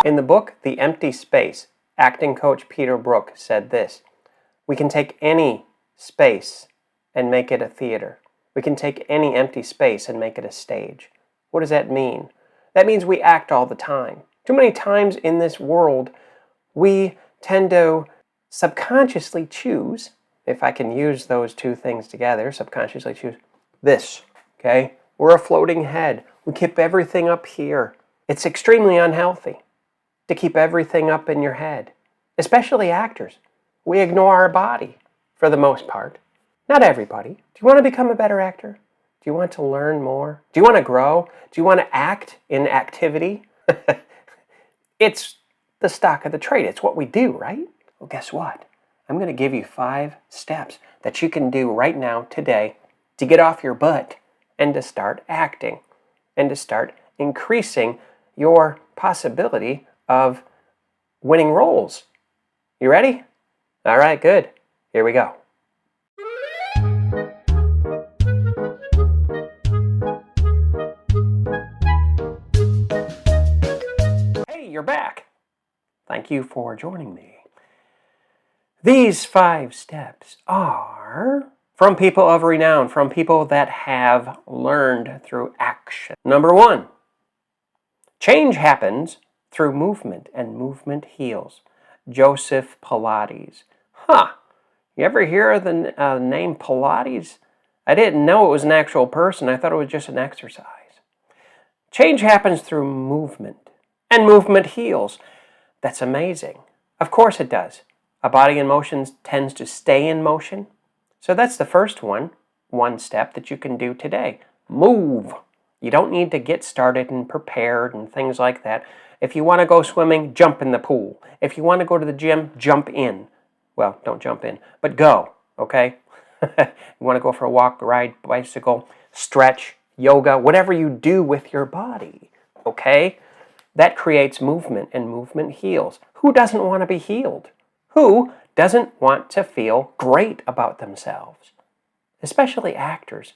In the book, The Empty Space, acting coach Peter Brook said this: "We can take any space and make it a theater. We can take any empty space and make it a stage." What does that mean? That means we act all the time. Too many times in this world, we tend to subconsciously choose, if I can use those two things together, subconsciously choose this, okay? We're a floating head. We keep everything up here. It's extremely unhealthy to keep everything up in your head, especially actors. We ignore our body for the most part. Not everybody. Do you want to become a better actor? Do you want to learn more? Do you want to grow? Do you want to act in activity? It's the stock of the trade. It's what we do, right? Well, guess what? I'm going to give you 5 steps that you can do right now, today, to get off your butt and to start acting and to start increasing your possibility of winning roles. You ready? All right, good. Here we go. Hey, you're back. Thank you for joining me. These 5 steps are from people of renown, from people that have learned through action. Number 1, change happens through movement, and movement heals. Joseph Pilates. You ever hear the name Pilates? I didn't know it was an actual person. I thought it was just an exercise. Change happens through movement, and movement heals. That's amazing. Of course it does. A body in motion tends to stay in motion. So that's the first one step that you can do today. Move. You don't need to get started and prepared and things like that. If you want to go swimming, jump in the pool. If you want to go to the gym, jump in. Well, don't jump in, but go, okay? You want to go for a walk, ride, bicycle, stretch, yoga, whatever you do with your body, okay? That creates movement, and movement heals. Who doesn't want to be healed? Who doesn't want to feel great about themselves? Especially actors.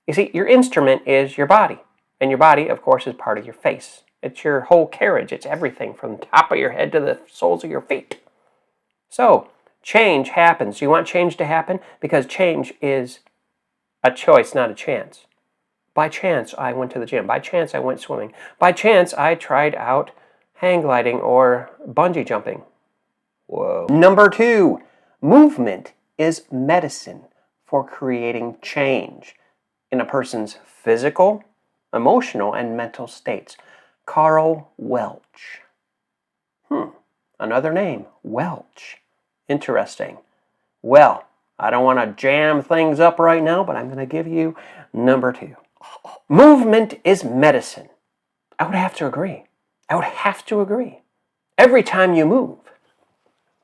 You see, your instrument is your body, and your body, of course, is part of your face. It's your whole carriage. It's everything from the top of your head to the soles of your feet. So, change happens. You want change to happen? Because change is a choice, not a chance. By chance, I went to the gym. By chance, I went swimming. By chance, I tried out hang gliding or bungee jumping. Whoa. Number 2, movement is medicine for creating change in a person's physical, emotional, and mental states. Carl Welch. Another name, Welch. Interesting. Well, I don't want to jam things up right now, but I'm going to give you number 2. Movement is medicine. I would have to agree. I would have to agree. Every time you move,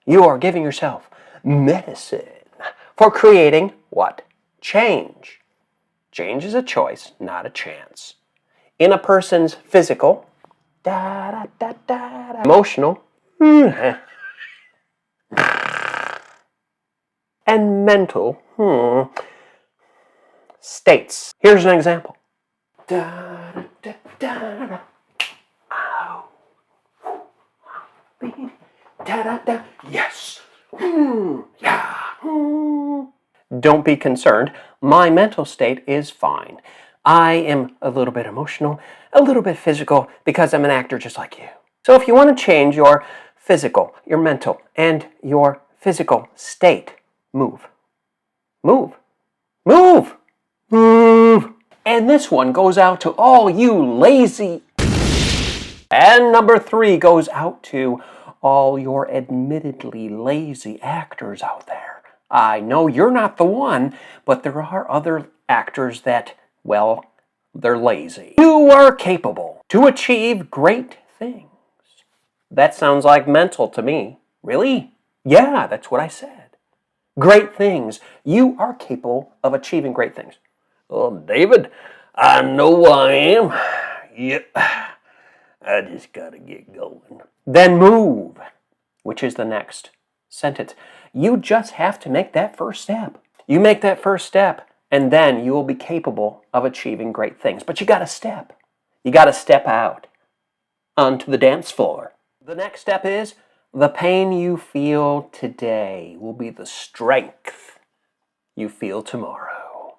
you are giving yourself medicine for creating what? Change. Change is a choice, not a chance. In a person's physical, emotional, and mental states. Here's an example. Yes. Yeah. Don't be concerned. My mental state is fine. I am a little bit emotional, a little bit physical, because I'm an actor just like you. So if you want to change your physical, your mental, and your physical state, move. Move. Move. Move. And this one goes out to all you lazy. And number 3 goes out to all your admittedly lazy actors out there. I know you're not the one, but there are other actors that, well, they're lazy. You are capable to achieve great things. That sounds like mental to me. Really? Yeah, that's what I said. Great things. You are capable of achieving great things. Oh, David, I know I am. Yep. I just gotta get going. Then move, which is the next sentence. You just have to make that first step. You make that first step, and then you will be capable of achieving great things. But you gotta step. You gotta step out. onto the dance floor. The next step is the pain you feel today will be the strength you feel tomorrow.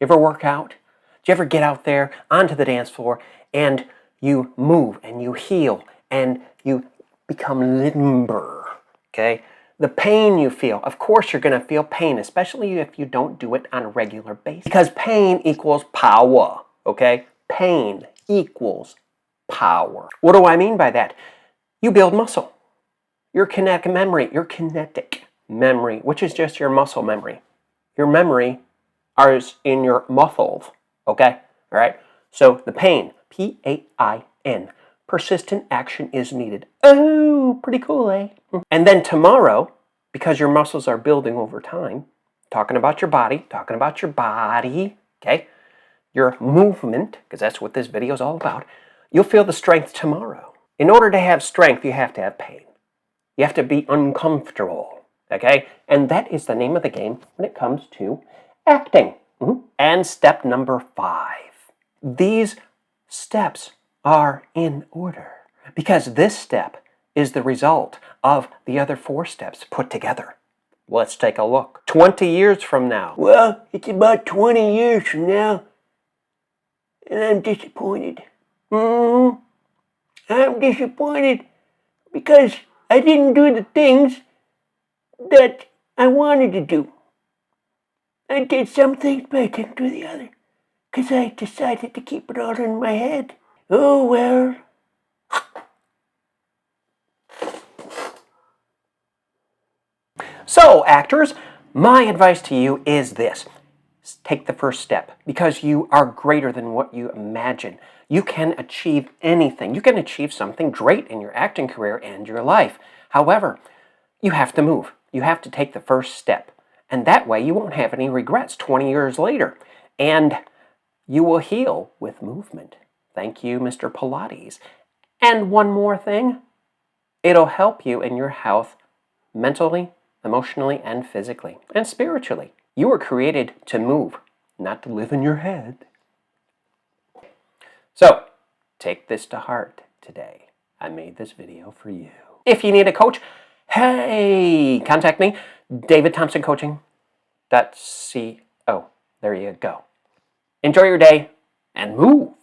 You ever work out? Do you ever get out there onto the dance floor and you move and you heal and you become limber, okay? The pain you feel, of course you're going to feel pain, especially if you don't do it on a regular basis. Because pain equals power, okay? Pain equals power. What do I mean by that? You build muscle. Your kinetic memory, which is just your muscle memory. Your memory is in your muscles, okay? All right? So the pain, P-A-I-N, persistent action is needed. Oh, pretty cool, eh? And then tomorrow, because your muscles are building over time, talking about your body, okay? Your movement, because that's what this video is all about, you'll feel the strength tomorrow. In order to have strength, you have to have pain. You have to be uncomfortable, okay? And that is the name of the game when it comes to acting. And step number 5. These steps are in order because this step is the result of the other 4 steps put together. Let's take a look. 20 years from now. Well, it's about 20 years from now, and I'm disappointed. I'm disappointed because I didn't do the things that I wanted to do. I did some things, but I didn't do the other because I decided to keep it all in my head. Oh, well. So, actors, my advice to you is this. Take the first step because you are greater than what you imagine. You can achieve anything. You can achieve something great in your acting career and your life. However, you have to move. You have to take the first step. And that way you won't have any regrets 20 years later. And you will heal with movement. Thank you, Mr. Pilates. And one more thing, it'll help you in your health mentally, emotionally, and physically, and spiritually. You were created to move, not to live in your head. So, take this to heart today. I made this video for you. If you need a coach, hey, contact me, 𝐷avidThompsonCoaching.co. There you go. Enjoy your day and move.